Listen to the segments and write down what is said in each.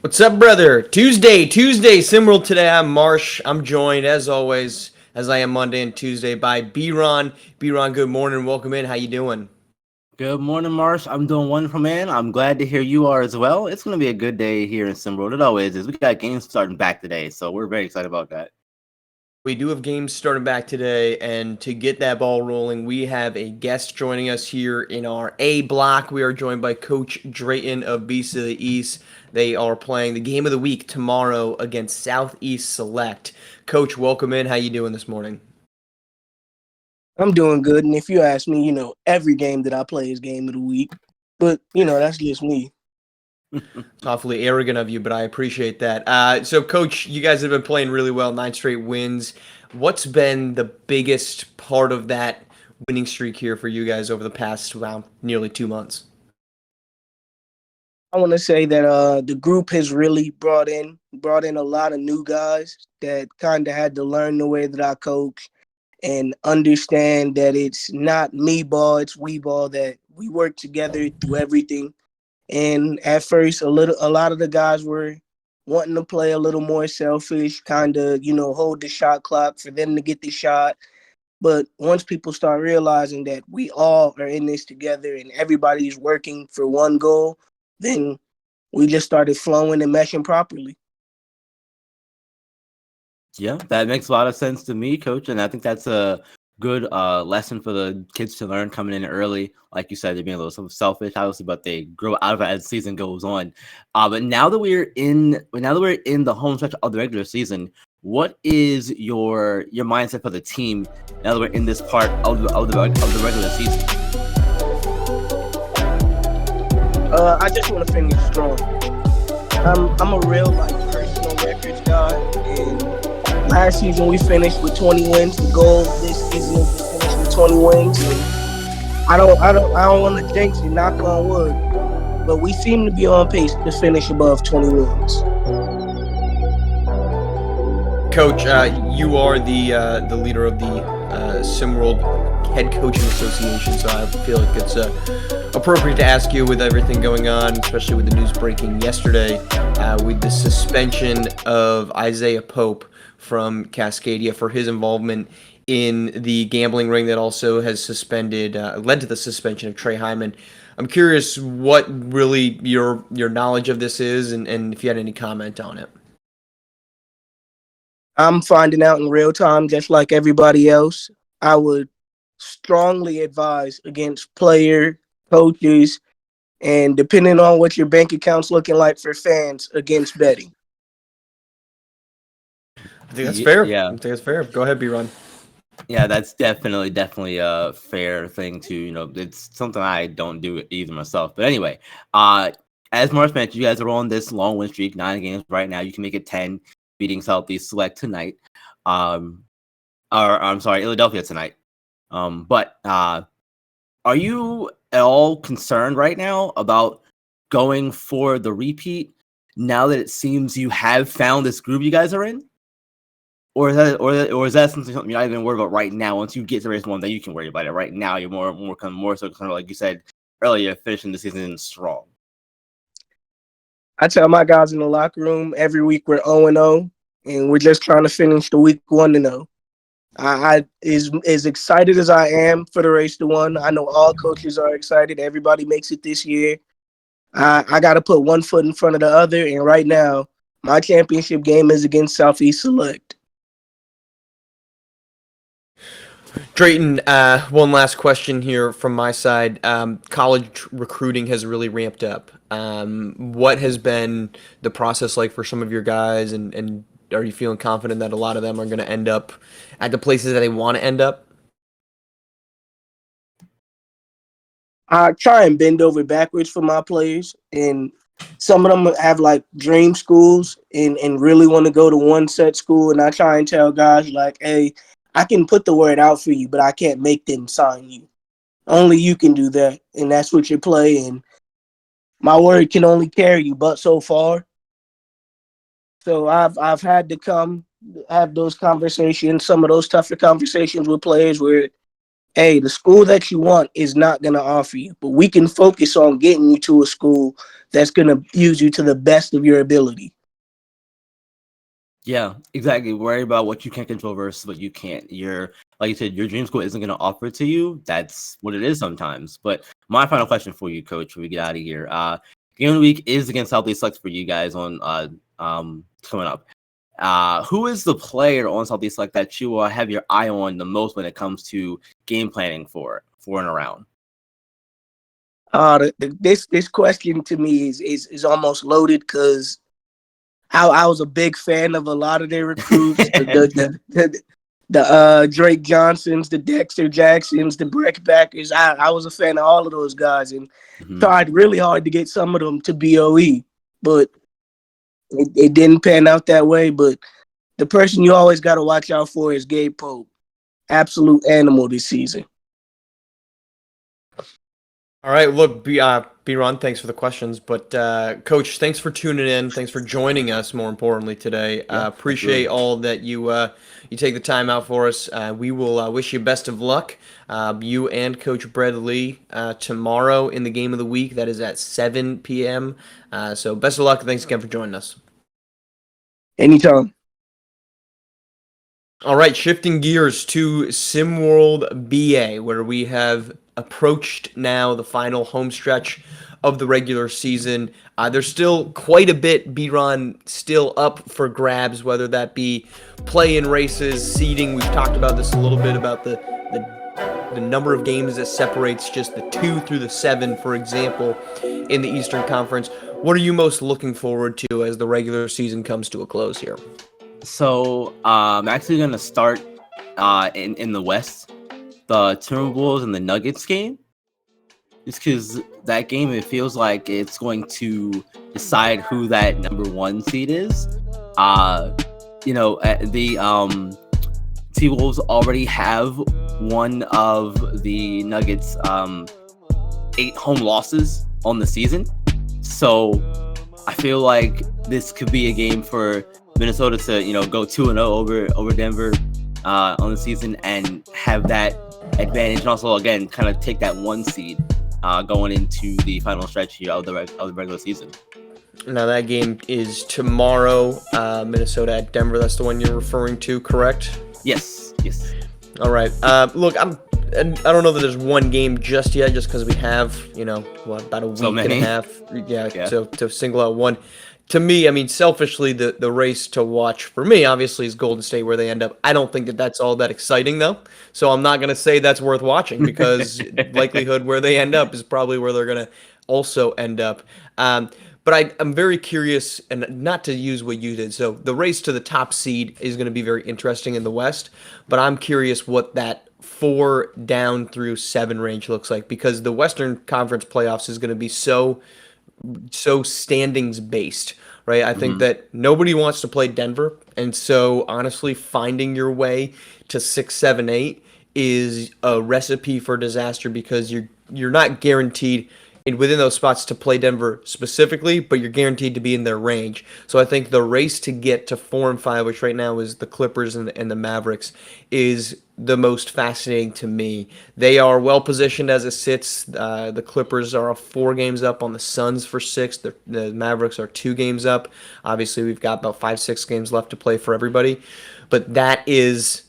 What's up, brother? Tuesday, SimWorld today. I'm Marsh. I'm joined, as always, as I am Monday and Tuesday, by B-Ron. B-Ron, good morning. Welcome in. How you doing? Good morning, Marsh. I'm doing wonderful, man. I'm glad to hear you are as well. It's going to be a good day here in SimWorld. It always is. We got games starting back today, so we're very excited about that. We do have games starting back today, and to get that ball rolling, we have a guest joining us here in our A block. We are joined by Coach Drayton of Beast of the East. They are playing the game of the week tomorrow against Southeast Select. Coach, welcome in. How you doing this morning? I'm doing good, and if you ask me, every game that I play is game of the week. But that's just me. It's awfully arrogant of you, but I appreciate that. So, Coach, you guys have been playing really well, 9 straight wins. What's been the biggest part of that winning streak here for you guys over the past, nearly 2 months? I want to say that the group has really brought in a lot of new guys that kind of had to learn the way that I coach and understand that it's not me ball, it's we ball, that we work together through everything. And at first, a lot of the guys were wanting to play a little more selfish, kind of, hold the shot clock for them to get the shot. But once people start realizing that we all are in this together and everybody's working for one goal, then we just started flowing and meshing properly. Yeah, that makes a lot of sense to me, Coach, and I think that's a good lesson for the kids to learn coming in early. Like you said, they're being a little selfish, obviously, but they grow out of it as the season goes on. But now that we're in the home stretch of the regular season, what is your mindset for the team now that we're in this part of the regular season? I just want to finish strong. I'm a real personal records guy, and last season we finished with 20 wins. The goal this season is to finish with 20 wins. And I don't want to jinx it, knock on wood, but we seem to be on pace to finish above 20 wins. Coach, you are the leader of the SimWorld Head Coaching Association, so I feel like it's appropriate to ask you, with everything going on, especially with the news breaking yesterday, with the suspension of Isaiah Pope from Cascadia for his involvement in the gambling ring that also has led to the suspension of Trey Hyman. I'm curious what really your knowledge of this is, and if you had any comment on it. I'm finding out in real time, just like everybody else. I would strongly advise against player, coaches, and depending on what your bank account's looking like for fans, against betting. I think that's fair. Yeah. I think that's fair. Go ahead, B-Ron. Yeah, that's definitely a fair thing to, it's something I don't do either myself. But anyway, as Marsh mentioned, you guys are on this long win streak, 9 games right now. You can make it 10, beating Southeast Select tonight. Philadelphia tonight. But are you at all concerned right now about going for the repeat now that it seems you have found this groove you guys are in? Or is that something you're not even worried about right now? Once you get to race one, then you can worry about it. Right now, you're more so concerned, like you said earlier, finishing the season strong. I tell my guys in the locker room every week we're 0-0, and we're just trying to finish the week 1-0. I as excited as I am for the race to 1. I know all coaches are excited. Everybody makes it this year. I got to put one foot in front of the other, and right now, my championship game is against Southeast Select. Drayton, one last question here from my side. College recruiting has really ramped up. What has been the process like for some of your guys, and are you feeling confident that a lot of them are going to end up at the places that they want to end up? I try and bend over backwards for my players, and some of them have dream schools and really want to go to one set school, and I try and tell guys hey, I can put the word out for you, but I can't make them sign you. Only you can do that, and that's what you play, and my word can only carry you but so far. So I've had to come have those conversations, some of those tougher conversations with players where hey, the school that you want is not going to offer you, but we can focus on getting you to a school that's going to use you to the best of your ability. Yeah, exactly. Worry about what you can control versus what you can't. Like you said, your dream school isn't going to offer it to you. That's what it is sometimes. But my final question for you, Coach, before we get out of here. Game of the week is against Southeast Select for you guys on coming up. Who is the player on Southeast Select that you have your eye on the most when it comes to game planning for and around? This question to me is almost loaded because I was a big fan of a lot of their recruits. The Drake Johnsons, the Dexter Jacksons, the Breck Backers. I was a fan of all of those guys and tried really hard to get some of them to BOE, but it didn't pan out that way. But the person you always got to watch out for is Gabe Pope. Absolute animal this season. All right, look, B-Ron, thanks for the questions. But, Coach, thanks for tuning in. Thanks for joining us, more importantly, today. Appreciate all that you take the time out for us. We will wish you best of luck, you and Coach Brad Lee, tomorrow in the game of the week. That is at 7 p.m. So best of luck. Thanks again for joining us. Anytime. All right, shifting gears to SimWorld BA, where we have approached now the final home stretch of the regular season. There's still quite a bit, B-Ron, still up for grabs, whether that be play-in races, seeding. We've talked about this a little bit, about the number of games that separates just the 2 through the 7, for example, in the Eastern Conference. What are you most looking forward to as the regular season comes to a close here? So I'm actually going to start in the West, the Timberwolves and the Nuggets game. Just because that game, it feels like it's going to decide who that number 1 seed is. The T-Wolves already have one of the Nuggets' 8 home losses on the season. So I feel like this could be a game for Minnesota to, go 2-0 over Denver on the season and have that advantage, and also again kind of take that 1 seed going into the final stretch here of the regular season. Now that game is tomorrow, Minnesota at Denver. That's the one you're referring to, correct? Yes. All right. Look, I don't know that there's one game just yet, just because we have, about a week and a half. Yeah. So to single out one. To me, I mean, selfishly, the race to watch for me, obviously, is Golden State, where they end up. I don't think that's all that exciting, though. So I'm not going to say that's worth watching, because likelihood where they end up is probably where they're going to also end up. But I'm very curious, and not to use what you did. So the race to the top seed is going to be very interesting in the West, but I'm curious what that 4 down through 7 range looks like, because the Western Conference playoffs is going to be so standings based, right? I think that nobody wants to play Denver, and so honestly, finding your way to 6, 7, 8 is a recipe for disaster, because you're not guaranteed within those spots to play Denver specifically, but you're guaranteed to be in their range. So I think the race to get to 4 and 5, which right now is the Clippers and the Mavericks, is the most fascinating to me. They are well positioned as it sits. The Clippers are 4 games up on the Suns for 6. The Mavericks are 2 games up. Obviously, we've got about 5, 6 games left to play for everybody, but that is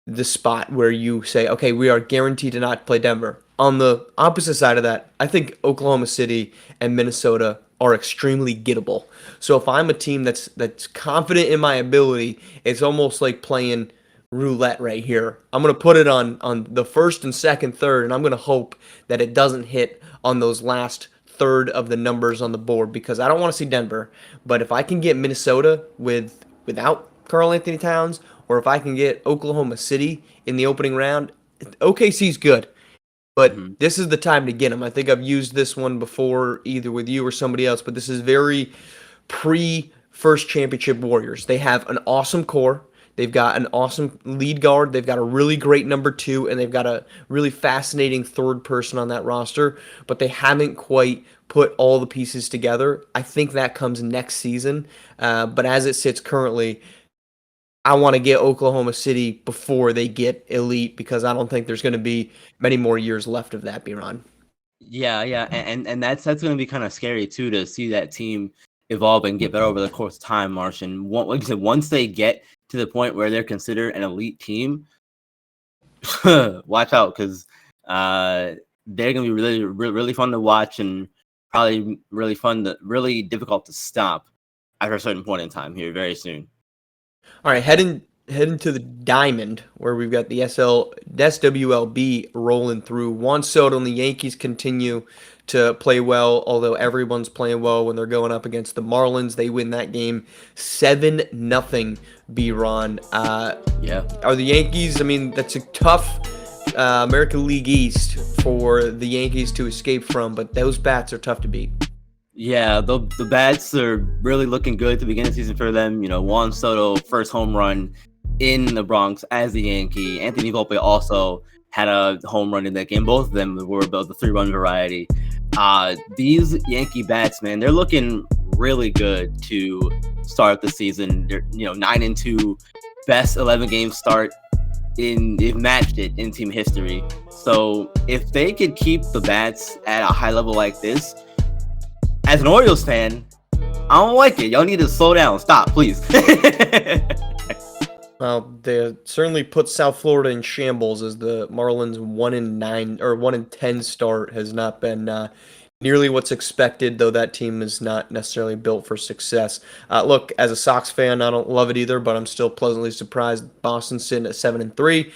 the spot where you say, okay, we are guaranteed to not play Denver. On the opposite side of that, I think Oklahoma City and Minnesota are extremely gettable. So if I'm a team that's confident in my ability, it's almost like playing roulette right here. I'm going to put it on the first and second, third, and I'm going to hope that it doesn't hit on those last third of the numbers on the board, because I don't want to see Denver. But if I can get Minnesota without Karl Anthony Towns, or if I can get Oklahoma City in the opening round, OKC's good. But this is the time to get them. I think I've used this one before, either with you or somebody else, but this is very pre-first championship Warriors. They have an awesome core. They've got an awesome lead guard. They've got a really great number 2, and they've got a really fascinating third person on that roster, but they haven't quite put all the pieces together. I think that comes next season. But as it sits currently, I want to get Oklahoma City before they get elite because I don't think there's going to be many more years left of that, B-Ron. Yeah, yeah, and that's gonna be kind of scary too to see that team evolve and get better over the course of time, Marsh. And like I said, once they get to the point where they're considered an elite team, watch out because they're gonna be really fun to watch and probably really difficult to stop at a certain point in time here very soon. All right, heading to the diamond where we've got the SWLB rolling through. Juan Soto and the Yankees continue to play well, although everyone's playing well when they're going up against the Marlins. They win that game 7-0. B-Ron. Yeah. Are the Yankees? I mean, that's a tough American League East for the Yankees to escape from, but those bats are tough to beat. Yeah, the bats are really looking good at the beginning of the season for them. Juan Soto, first home run in the Bronx as the Yankee. Anthony Volpe also had a home run in that game. Both of them were about the 3-run variety. These Yankee bats, man, they're looking really good to start the season. They're 9-2, best 11-game start they've matched it in team history. So if they could keep the bats at a high level like this, as an Orioles fan, I don't like it. Y'all need to slow down. Stop, please. Well, they certainly put South Florida in shambles as the Marlins 1-9 or 1-10 start has not been nearly what's expected, though that team is not necessarily built for success. Look, as a Sox fan, I don't love it either, but I'm still pleasantly surprised Boston's sitting at 7-3.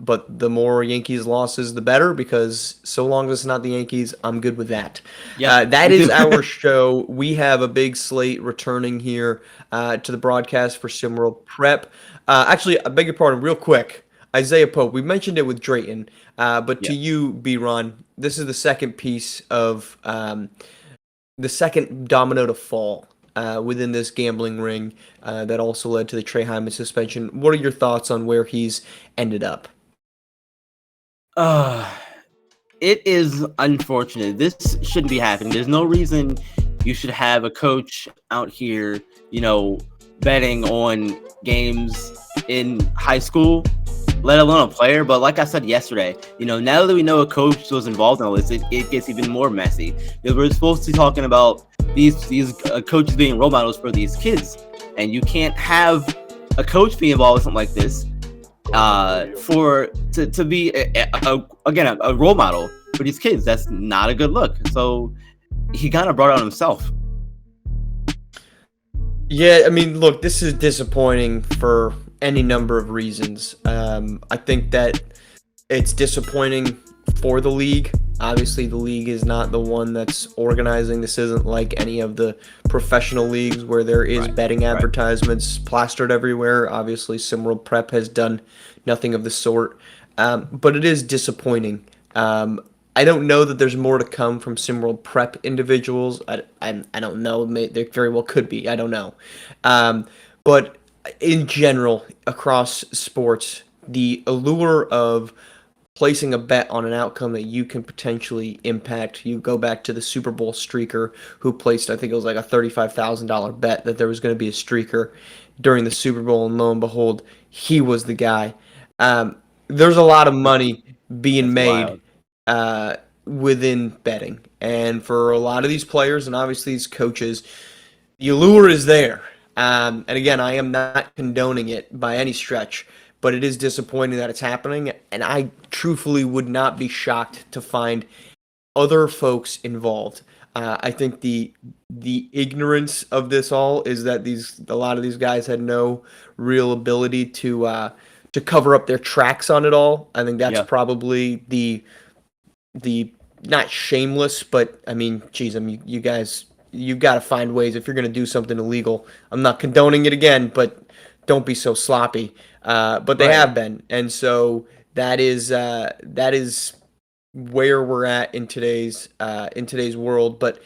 But the more Yankees losses, the better, because so long as it's not the Yankees, I'm good with that. Yeah, that me is too. our show. We have a big slate returning here to the broadcast for SimWorld Prep. Actually, I beg your pardon, real quick. Isaiah Pope, we mentioned it with Drayton, but Yeah. to you, B-Ron, this is the second piece of the second domino to fall within this gambling ring that also led to the Trey Hyman suspension. What are your thoughts on where he's ended up? It is unfortunate. This shouldn't be happening. There's no reason you should have a coach out here, betting on games in high school, let alone a player. But like I said yesterday, now that we know a coach was involved in all this, it gets even more messy. Because we're supposed to be talking about these coaches being role models for these kids, and you can't have a coach be involved with something like this to be a role model for these kids. That's not a good look. So he kind of brought it on himself. Yeah, I mean, look, this is disappointing for any number of reasons. I think that it's disappointing for the league. Obviously, the league is not the one that's organizing. This isn't like any of the professional leagues where there is betting advertisements plastered everywhere. Obviously, SimWorld Prep has done nothing of the sort. But it is disappointing. I don't know that there's more to come from SimWorld Prep individuals. I don't know. There very well could be. I don't know. But in general, across sports, the allure of placing a bet on an outcome that you can potentially impact. You go back to the Super Bowl streaker who placed, I think it was like a $35,000 bet that there was going to be a streaker during the Super Bowl, and lo and behold, he was the guy. There's a lot of money being made within betting, and for a lot of these players and obviously these coaches, the allure is there. And again, I am not condoning it by any stretch, but it is disappointing that it's happening, and I truthfully would not be shocked to find other folks involved. I think the ignorance of this all is that a lot of these guys had no real ability to cover up their tracks on it all. I think that's probably the not shameless, but I mean, geez, you guys, you've got to find ways if you're going to do something illegal. I'm not condoning it again, but don't be so sloppy. But they have been, and so that is where we're at in today's world. But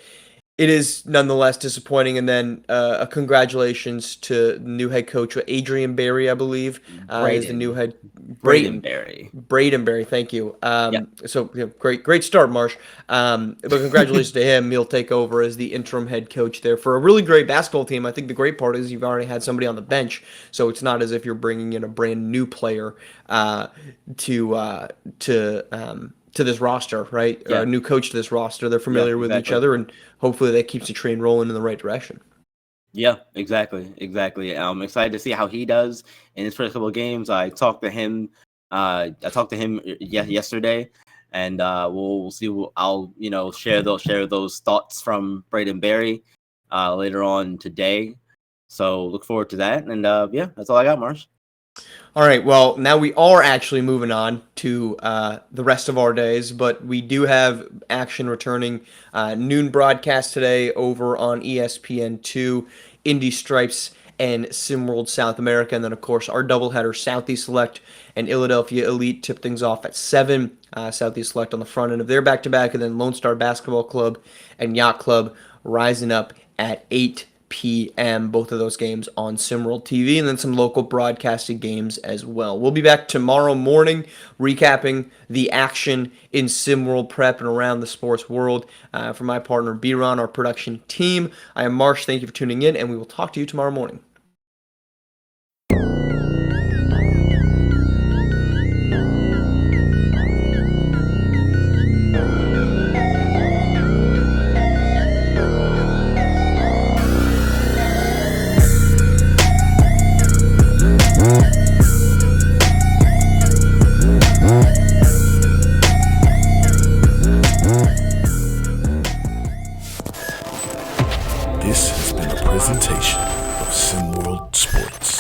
it is nonetheless disappointing. And then a congratulations to new head coach Adrian Berry, I believe, is the new head. Brayden Berry. Braden Berry, thank you. Yep. So great start, Marsh. But congratulations to him. He'll take over as the interim head coach there for a really great basketball team. I think the great part is you've already had somebody on the bench, so it's not as if you're bringing in a brand new player to this roster, right? Or Yeah. a new coach to this roster. They're familiar with each other, and hopefully that keeps the train rolling in the right direction. Yeah, exactly. I'm excited to see how he does in his first couple of games. I talked to him. Yesterday, and we'll see. I'll share those thoughts from Brayden Berry later on today. So look forward to that. And that's all I got, Marsh. All right, well, now we are actually moving on to the rest of our days, but we do have action returning noon broadcast today over on ESPN2, Indy Stripes and SimWorld South America, and then, of course, our doubleheader, Southeast Select and Philadelphia Elite, tip things off at 7. Southeast Select on the front end of their back-to-back, and then Lone Star Basketball Club and Yacht Club rising up at 8 p.m. Both of those games on SimWorld TV, and then some local broadcasted games as well. We'll be back tomorrow morning recapping the action in SimWorld Prep and around the sports world. For my partner B-Ron, our production team, I am Marsh. Thank you for tuning in, and we will talk to you tomorrow morning. This has been a presentation of SimWorld Sports.